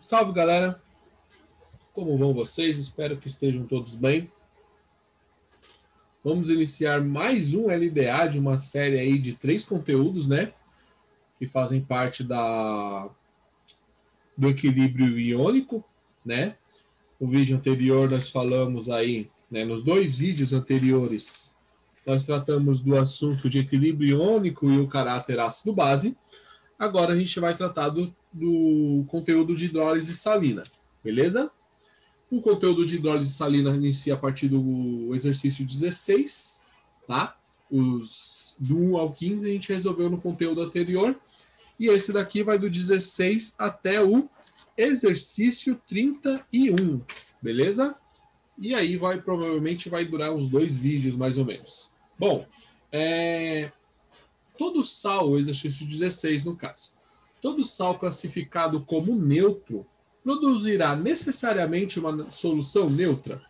Salve, galera! Como vão vocês? Espero que estejam todos bem. Vamos iniciar mais um LDA de uma série aí de 3 conteúdos, né? Que fazem parte do equilíbrio iônico, né? No vídeo anterior nós falamos aí, né? Nos 2 vídeos anteriores, nós tratamos do assunto de equilíbrio iônico e o caráter ácido-base. Agora a gente vai tratar do conteúdo de hidrólise salina, beleza? O conteúdo de hidrólise salina inicia a partir do exercício 16, tá? Do 1 ao 15 a gente resolveu no conteúdo anterior. E esse daqui vai do 16 até o exercício 31, beleza? E aí provavelmente vai durar uns 2 vídeos mais ou menos. Bom, todo sal, o exercício 16 no caso, todo sal classificado como neutro produzirá necessariamente uma solução neutra?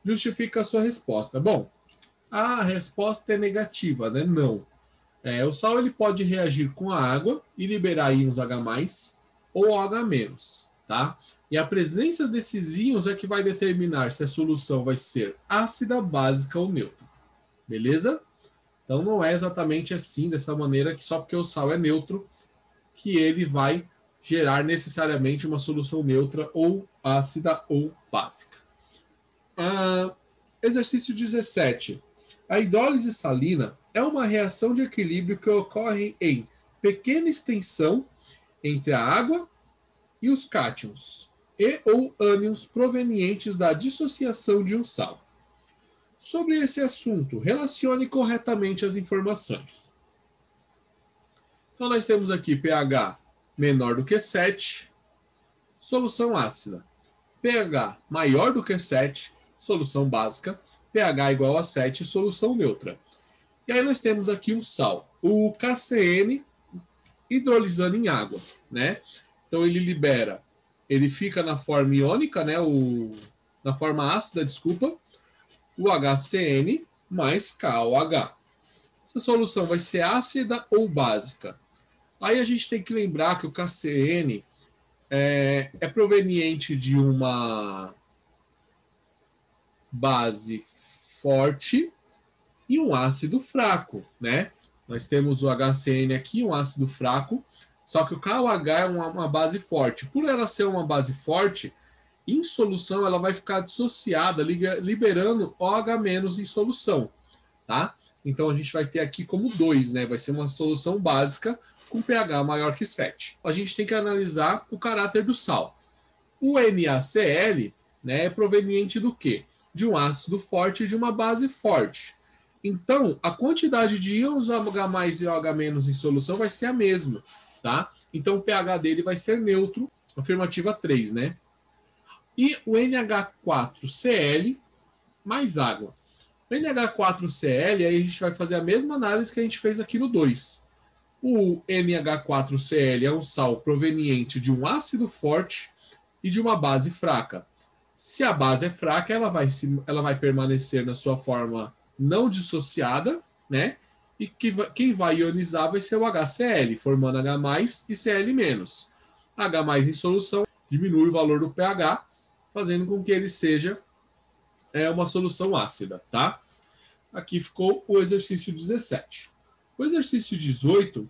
Justifica a sua resposta. Bom, a resposta é negativa, né? Não. O sal ele pode reagir com a água e liberar íons H+, ou OH-, tá? E a presença desses íons é que vai determinar se a solução vai ser ácida, básica ou neutra. Beleza? Então não é exatamente assim, dessa maneira, que só porque o sal é neutro, que ele vai gerar necessariamente uma solução neutra ou ácida ou básica. Exercício 17. A hidrólise salina é uma reação de equilíbrio que ocorre em pequena extensão entre a água e os cátions e ou ânions provenientes da dissociação de um sal. Sobre esse assunto, relacione corretamente as informações. Então, nós temos aqui pH menor do que 7, solução ácida. pH maior do que 7, solução básica. pH igual a 7, solução neutra. E aí nós temos aqui um sal, o KCN, hidrolisando em água, né? Então ele fica na forma iônica, né? Na forma ácida, desculpa, o HCN mais KOH. Essa solução vai ser ácida ou básica? Aí a gente tem que lembrar que o KCN é proveniente de uma base forte e um ácido fraco, né? Nós temos o HCN aqui, um ácido fraco, só que o KOH é uma base forte. Por ela ser uma base forte, em solução ela vai ficar dissociada, liberando OH- em solução, tá? Então a gente vai ter aqui como 2, né? Vai ser uma solução básica com pH maior que 7. A gente tem que analisar o caráter do sal. O NaCl, né, é proveniente do quê? De um ácido forte e de uma base forte. Então, a quantidade de íons OH+ e OH- em solução vai ser a mesma, tá? Então, o pH dele vai ser neutro, afirmativa 3, né? E o NH4Cl mais água. O NH4Cl, aí a gente vai fazer a mesma análise que a gente fez aqui no 2. O NH4Cl é um sal proveniente de um ácido forte e de uma base fraca. Se a base é fraca, ela vai permanecer na sua forma não dissociada, né? E quem vai ionizar vai ser o HCl, formando H+ e Cl-. H+ em solução diminui o valor do pH, fazendo com que ele seja uma solução ácida, tá? Aqui ficou o exercício 17. O exercício 18,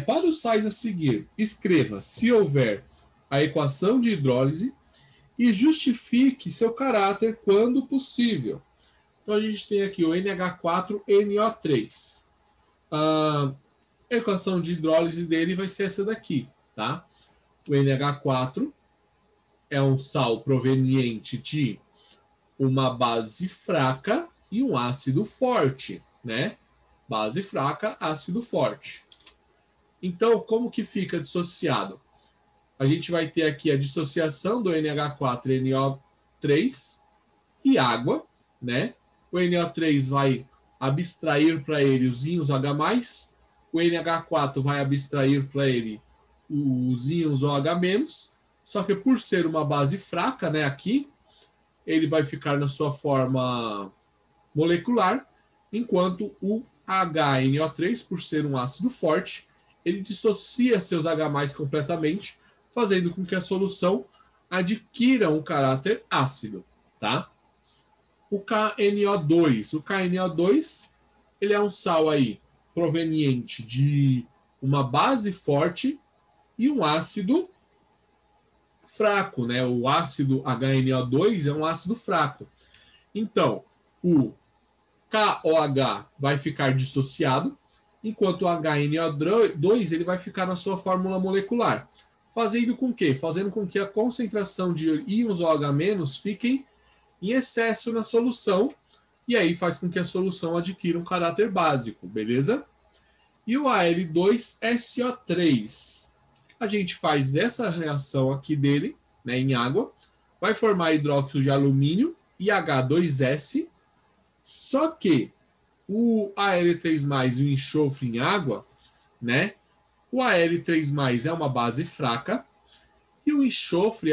para os sais a seguir, escreva, se houver, a equação de hidrólise e justifique seu caráter quando possível. Então, a gente tem aqui o NH4NO3. A equação de hidrólise dele vai ser essa daqui, tá? O NH4 é um sal proveniente de uma base fraca e um ácido forte, né? Base fraca, ácido forte. Então, como que fica dissociado? A gente vai ter aqui a dissociação do NH4NO3 e água, né? O NO3 vai abstrair para ele os íons H+, o NH4 vai abstrair para ele os íons OH-, só que por ser uma base fraca, né, aqui, ele vai ficar na sua forma molecular, enquanto o HNO3, por ser um ácido forte, ele dissocia seus H+ completamente, fazendo com que a solução adquira um caráter ácido, tá? O KNO2. O KNO2, ele é um sal aí proveniente de uma base forte e um ácido fraco, né? O ácido HNO2 é um ácido fraco. Então, o KOH vai ficar dissociado, enquanto o HNO2 ele vai ficar na sua fórmula molecular. Fazendo com que? Fazendo com que a concentração de íons OH- fiquem em excesso na solução, e aí faz com que a solução adquira um caráter básico, beleza? E o Al2SO3, a gente faz essa reação aqui dele, né, em água, vai formar hidróxido de alumínio e H2S, só que o Al3+ e o enxofre em água, né? O Al3+ é uma base fraca e o enxofre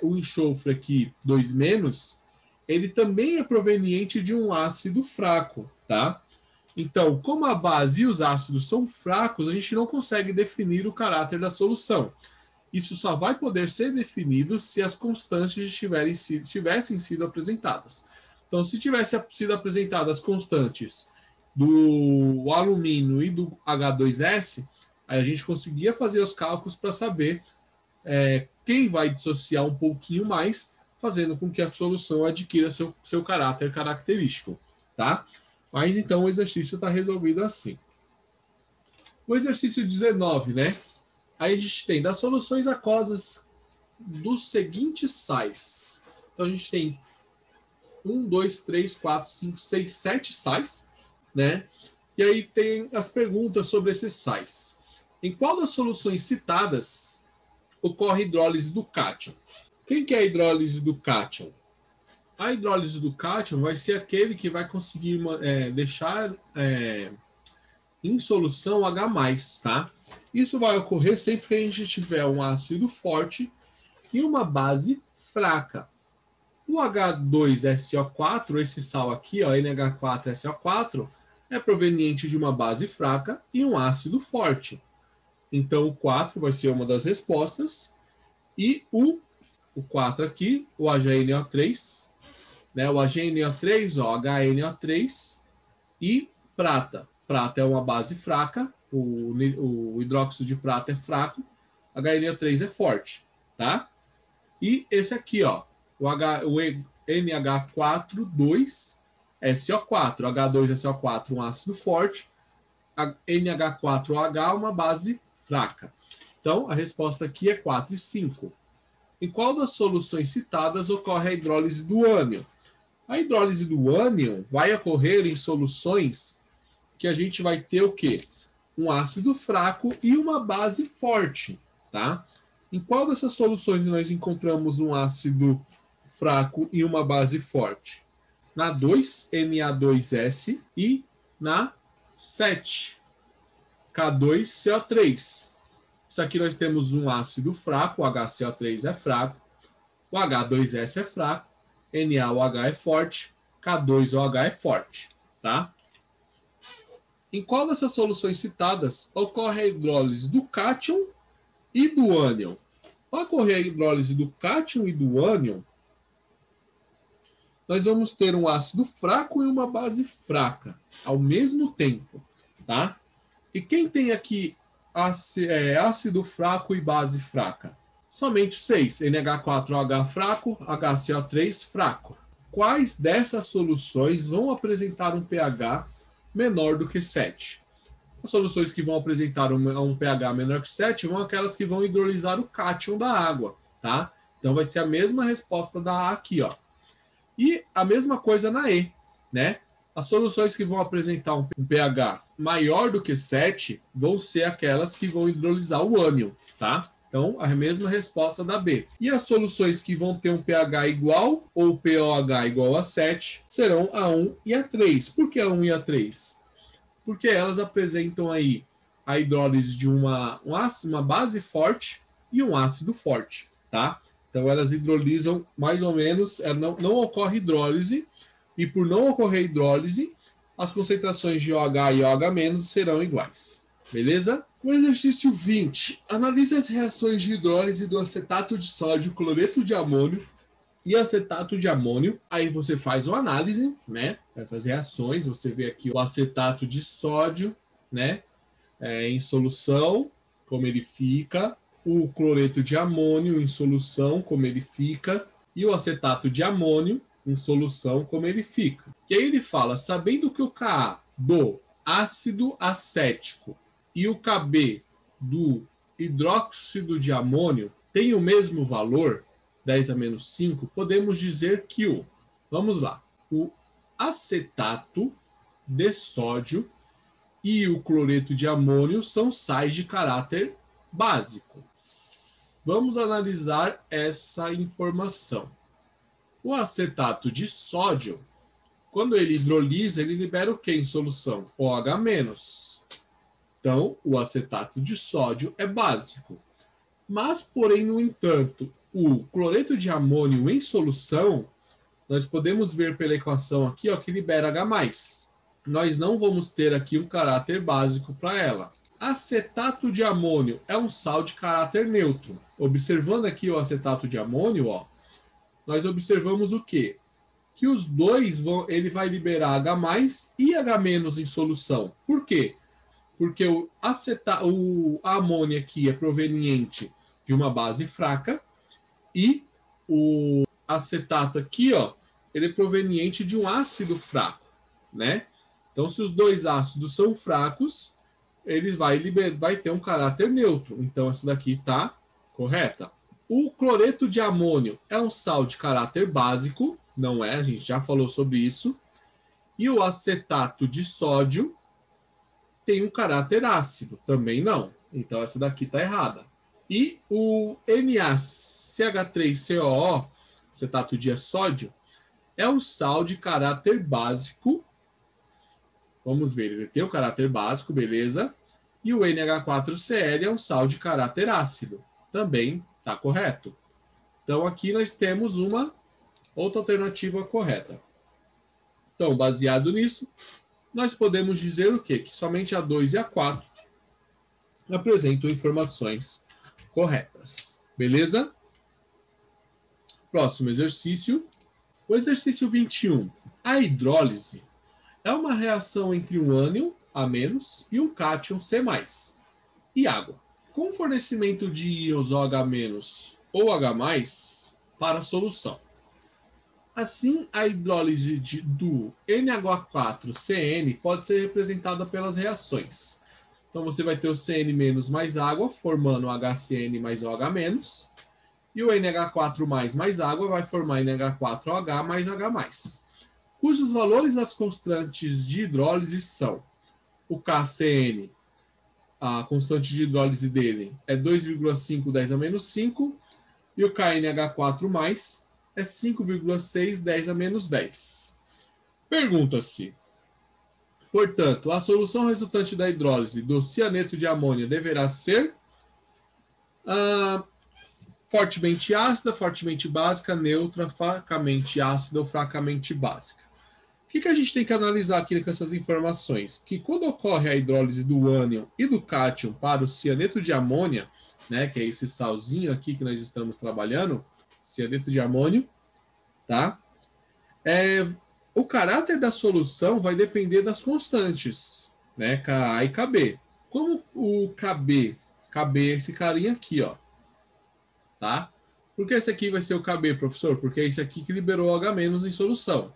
o enxofre aqui 2-, ele também é proveniente de um ácido fraco, tá? Então, como a base e os ácidos são fracos, a gente não consegue definir o caráter da solução. Isso só vai poder ser definido se as constantes tivessem sido apresentadas. Então, se tivessem sido apresentadas as constantes do alumínio e do H2S, aí a gente conseguia fazer os cálculos para saber quem vai dissociar um pouquinho mais, fazendo com que a solução adquira seu caráter característico, tá? Mas então o exercício está resolvido assim. O exercício 19, né? Aí a gente tem das soluções aquosas dos seguintes sais. Então a gente tem 1, 2, 3, 4, 5, 6, 7 sais, né? E aí tem as perguntas sobre esses sais. Em qual das soluções citadas ocorre hidrólise do cátion? Quem que é a hidrólise do cátion? A hidrólise do cátion vai ser aquele que vai conseguir deixar em solução H+, tá? Isso vai ocorrer sempre que a gente tiver um ácido forte e uma base fraca. O H2SO4, esse sal aqui, ó, NH4SO4, é proveniente de uma base fraca e um ácido forte. Então, o 4 vai ser uma das respostas. E o 4 aqui, o HNO3, né? O HNO3, ó, HNO3 e prata. Prata é uma base fraca, o hidróxido de prata é fraco, HNO3 é forte, tá? E esse aqui, ó, o NH4,2SO4, H2SO4, um ácido forte, NH4OH, uma base fraca. Então, a resposta aqui é 4 e 5. Em qual das soluções citadas ocorre a hidrólise do ânion? A hidrólise do ânion vai ocorrer em soluções que a gente vai ter o quê? Um ácido fraco e uma base forte, tá? Em qual dessas soluções nós encontramos um ácido fraco e uma base forte? Na 2, Na2S, e na 7, K2CO3. Isso aqui nós temos um ácido fraco, o HCO3 é fraco, o H2S é fraco, NaOH é forte, K2OH é forte, tá? Em qual dessas soluções citadas ocorre a hidrólise do cátion e do ânion? Para ocorrer a hidrólise do cátion e do ânion, nós vamos ter um ácido fraco e uma base fraca ao mesmo tempo, tá? E quem tem aqui ácido fraco e base fraca? Somente 6, NH4OH fraco, HCO3 fraco. Quais dessas soluções vão apresentar um pH menor do que 7? As soluções que vão apresentar um pH menor que 7 vão aquelas que vão hidrolisar o cátion da água, tá? Então vai ser a mesma resposta da A aqui, ó. E a mesma coisa na E, né? As soluções que vão apresentar um pH maior do que 7 vão ser aquelas que vão hidrolisar o ânion, tá? Então, a mesma resposta da B. E as soluções que vão ter um pH igual ou pOH igual a 7 serão a 1 e a 3. Por que a 1 e a 3? Porque elas apresentam aí a hidrólise de uma base forte e um ácido forte, tá? Então, elas hidrolisam mais ou menos, não ocorre hidrólise, e por não ocorrer hidrólise, as concentrações de OH e OH- serão iguais. Beleza? O exercício 20. Analise as reações de hidrólise do acetato de sódio, cloreto de amônio e acetato de amônio. Aí você faz uma análise, né? Essas reações. Você vê aqui o acetato de sódio, né? Em solução, como ele fica. O cloreto de amônio em solução, como ele fica. E o acetato de amônio em solução, como ele fica. E aí ele fala, sabendo que o Ka do ácido acético e o Kb do hidróxido de amônio tem o mesmo valor, 10 a menos 5, podemos dizer que vamos lá, o acetato de sódio e o cloreto de amônio são sais de caráter básico. Vamos analisar essa informação. O acetato de sódio, quando ele hidrolisa, ele libera o que em solução? OH-. Então, o acetato de sódio é básico. Mas, porém, no entanto, o cloreto de amônio em solução, nós podemos ver pela equação aqui, ó, que libera H+. Nós não vamos ter aqui um caráter básico para ela. Acetato de amônio é um sal de caráter neutro. Observando aqui o acetato de amônio, ó, nós observamos o quê? Que os dois ele vai liberar H+ e H- em solução. Por quê? Porque a amônia aqui é proveniente de uma base fraca e o acetato aqui, ó, ele é proveniente de um ácido fraco, né? Então, se os dois ácidos são fracos, eles vai ter um caráter neutro. Então, essa daqui está correta. O cloreto de amônio é um sal de caráter básico, não é? A gente já falou sobre isso. E o acetato de sódio tem um caráter ácido, também não. Então, essa daqui está errada. E o NaCH3COO, acetato de sódio, é um sal de caráter básico. Vamos ver, ele tem o caráter básico, beleza. E o NH4Cl é um sal de caráter ácido. Também está correto. Então, aqui nós temos uma outra alternativa correta. Então, baseado nisso, nós podemos dizer o quê? Que somente a 2 e a 4 apresentam informações corretas. Beleza? Próximo exercício. O exercício 21. A hidrólise é uma reação entre um ânion A- e um cátion C+, e água, com fornecimento de íons OH- ou H+ para a solução. Assim, a hidrólise do NH4CN pode ser representada pelas reações. Então, você vai ter o CN- mais água, formando HCN mais OH-, e o NH4 mais água vai formar NH4OH mais H+, cujos valores das constantes de hidrólise são o KCN, a constante de hidrólise dele é 2,5 10 a menos 5, e o KNH4+, é 5,6 10 a menos 10. Pergunta-se, portanto, a solução resultante da hidrólise do cianeto de amônia deverá ser fortemente ácida, fortemente básica, neutra, fracamente ácida ou fracamente básica. O que a gente tem que analisar aqui com essas informações? Que quando ocorre a hidrólise do ânion e do cátion para o cianeto de amônia, né, que é esse salzinho aqui que nós estamos trabalhando, cianeto de amônio, tá? O caráter da solução vai depender das constantes, né, Ka e Kb. Como o Kb é esse carinha aqui, ó, tá? Por que esse aqui vai ser o Kb, professor? Porque é esse aqui que liberou H- em solução,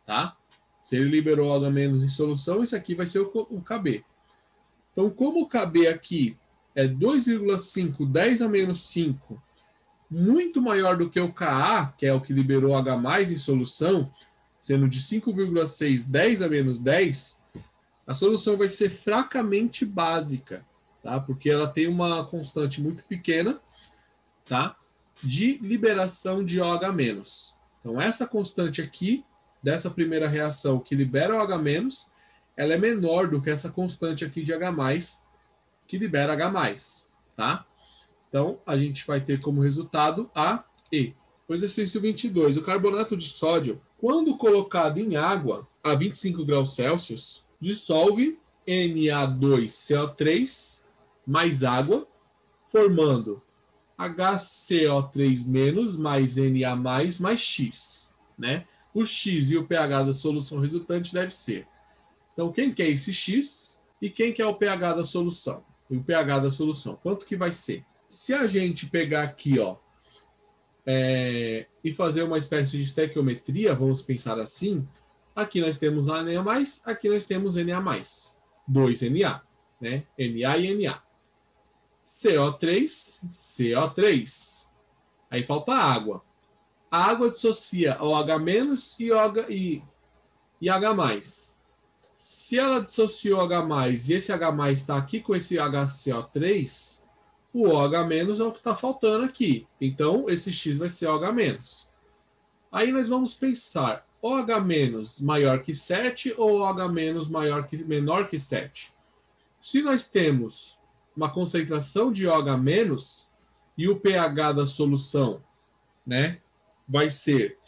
tá? Se ele liberou H- em solução, esse aqui vai ser o Kb. Então, como o Kb aqui é 2,5 10 a menos 5, muito maior do que o Ka, que é o que liberou H+ em solução, sendo de 5,6 10 a menos 10, a solução vai ser fracamente básica, tá? Porque ela tem uma constante muito pequena, tá? De liberação de OH-. Então, essa constante aqui, dessa primeira reação que libera OH-, ela é menor do que essa constante aqui de H+, que libera H+, tá? Então, a gente vai ter como resultado a E. O exercício 22. O carbonato de sódio, quando colocado em água a 25 graus Celsius, dissolve Na2CO3 mais água, formando HCO3- mais Na mais X, né? O X e o pH da solução resultante deve ser. Então, quem quer esse X e quem quer o pH da solução? E o pH da solução, quanto que vai ser? Se a gente pegar aqui, ó, e fazer uma espécie de estequiometria, vamos pensar assim, aqui nós temos Na+, aqui nós temos Na+, 2Na, né? Na e Na. CO3, CO3. Aí falta água. A água dissocia OH- e H+. Se ela dissociou H+, e esse H+ está aqui com esse HCO3, o OH- é o que está faltando aqui. Então, esse X vai ser OH-. Aí nós vamos pensar, OH- maior que 7 ou OH- menor que 7? Se nós temos uma concentração de OH- e o pH da solução, né, vai ser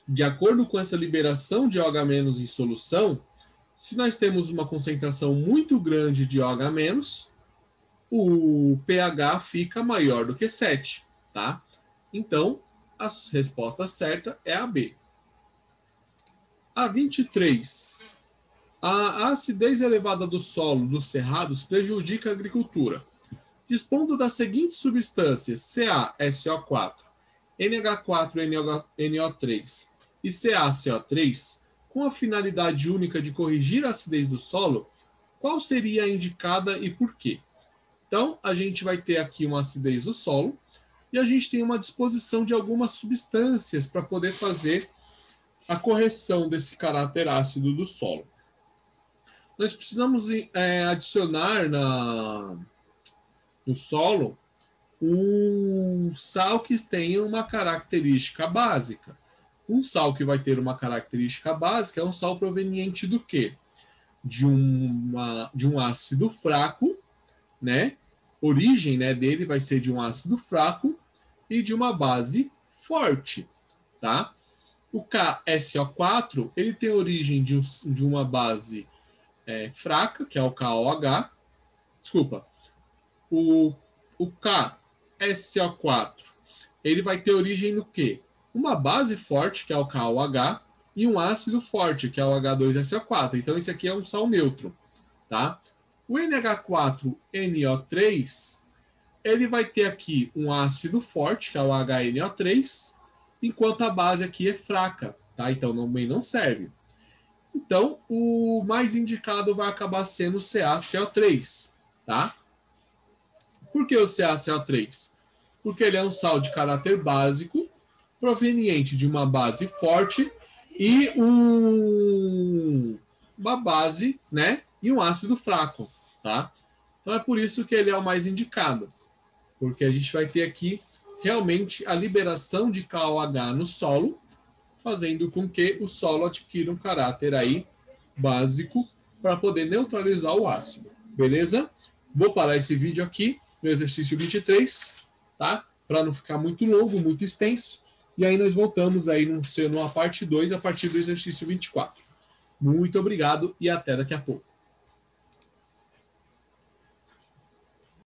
de acordo com essa liberação de OH- em solução, se nós temos uma concentração muito grande de OH-, o pH fica maior do que 7, tá? Então, a resposta certa é a B. A 23. A acidez elevada do solo dos cerrados prejudica a agricultura. Dispondo das seguintes substâncias CaSO4, NH4NO3 e CaCO3, com a finalidade única de corrigir a acidez do solo, qual seria a indicada e por quê? Então, a gente vai ter aqui uma acidez do solo e a gente tem uma disposição de algumas substâncias para poder fazer a correção desse caráter ácido do solo. Nós precisamos adicionar no solo um sal que tenha uma característica básica. Um sal que vai ter uma característica básica é um sal proveniente do quê? De um ácido fraco, né? Origem, né, dele vai ser de um ácido fraco e de uma base forte, tá? O KSO4, ele tem origem de uma base fraca, que é o KOH. Desculpa. O KSO4, ele vai ter origem no quê? Uma base forte, que é o KOH, e um ácido forte, que é o H2SO4. Então, esse aqui é um sal neutro, tá? O NH4NO3, ele vai ter aqui um ácido forte, que é o HNO3, enquanto a base aqui é fraca, tá? Então, também não serve. Então, o mais indicado vai acabar sendo o CaCO3, tá? Por que o CaCO3? Porque ele é um sal de caráter básico, proveniente de uma base forte e uma base, né? E um ácido fraco, tá? Então é por isso que ele é o mais indicado, porque a gente vai ter aqui realmente a liberação de KOH no solo, fazendo com que o solo adquira um caráter aí básico para poder neutralizar o ácido. Beleza? Vou parar esse vídeo aqui no exercício 23, tá? Para não ficar muito longo, muito extenso. E aí nós voltamos aí numa parte 2 a partir do exercício 24. Muito obrigado e até daqui a pouco.